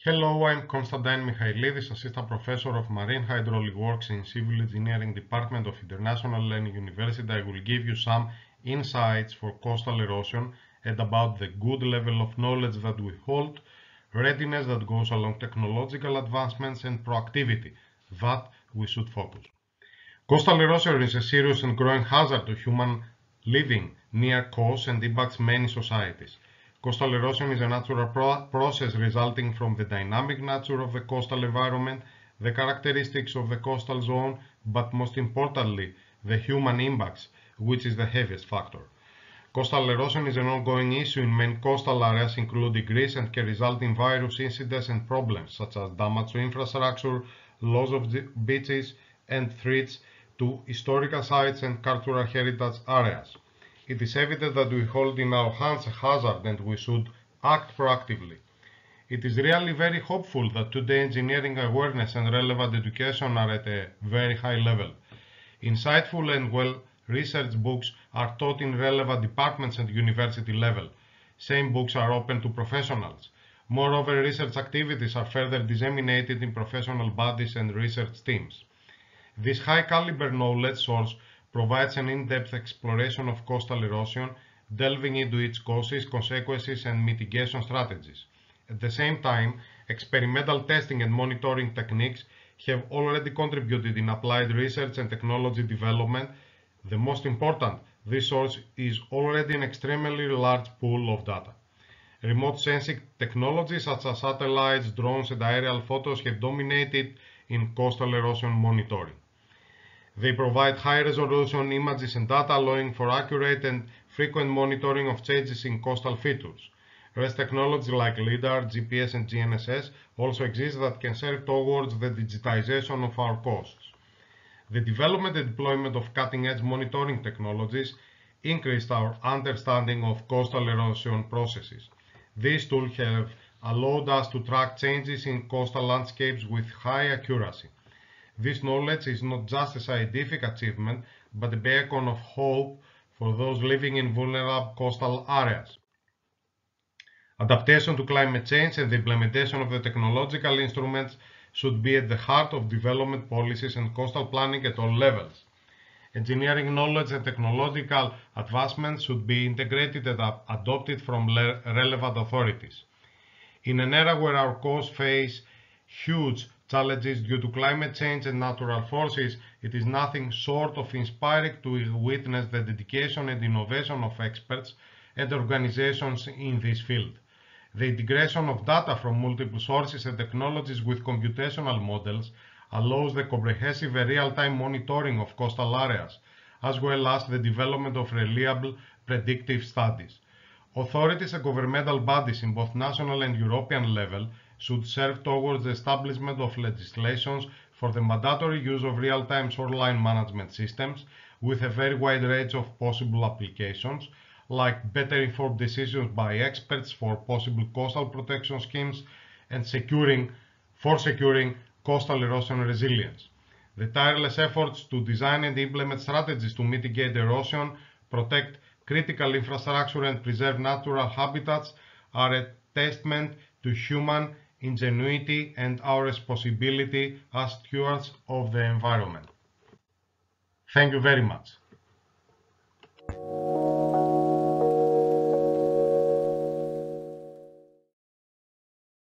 Hello, I'm Konstantin Michailidis, Assistant Professor of Marine Hydraulic Works in Civil Engineering Department of International Learning University. I will give you some insights for coastal erosion and about the good level of knowledge that we hold, readiness that goes along technological advancements, and proactivity that we should focus. Coastal erosion is a serious and growing hazard to human living near coasts and impacts many societies. Coastal erosion is a natural process resulting from the dynamic nature of the coastal environment, the characteristics of the coastal zone, but most importantly, the human impacts, which is the heaviest factor. Coastal erosion is an ongoing issue in many coastal areas, including Greece, and can result in various incidents and problems, such as damage to infrastructure, loss of beaches and threats to historical sites and cultural heritage areas. It is evident that we hold in our hands a hazard and we should act proactively. It is really very hopeful that today engineering awareness and relevant education are at a very high level. Insightful and well-researched books are taught in relevant departments at university level. Same books are open to professionals. Moreover, research activities are further disseminated in professional bodies and research teams. This high-caliber knowledge source provides an in-depth exploration of coastal erosion, delving into its causes, consequences, and mitigation strategies. At the same time, experimental testing and monitoring techniques have already contributed in applied research and technology development. The most important, this source is already an extremely large pool of data. Remote sensing technologies such as satellites, drones, and aerial photos have dominated in coastal erosion monitoring. They provide high-resolution images and data, allowing for accurate and frequent monitoring of changes in coastal features. RES technology like LIDAR, GPS, and GNSS also exist that can serve towards the digitization of our coasts. The development and deployment of cutting-edge monitoring technologies increased our understanding of coastal erosion processes. These tools have allowed us to track changes in coastal landscapes with high accuracy. This knowledge is not just a scientific achievement, but a beacon of hope for those living in vulnerable coastal areas. Adaptation to climate change and the implementation of the technological instruments should be at the heart of development policies and coastal planning at all levels. Engineering knowledge and technological advancements should be integrated and adopted from relevant authorities. In an era where our coasts face huge challenges due to climate change and natural forces, it is nothing short of inspiring to witness the dedication and innovation of experts and organizations in this field. The integration of data from multiple sources and technologies with computational models allows the comprehensive and real-time monitoring of coastal areas, as well as the development of reliable predictive studies. Authorities and governmental bodies in both national and European level should serve towards the establishment of legislations for the mandatory use of real-time shoreline management systems with a very wide range of possible applications, like better informed decisions by experts for possible coastal protection schemes and securing coastal erosion resilience. The tireless efforts to design and implement strategies to mitigate erosion, protect critical infrastructure, and preserve natural habitats are a testament to human ingenuity and our responsibility as stewards of the environment. Thank you very much.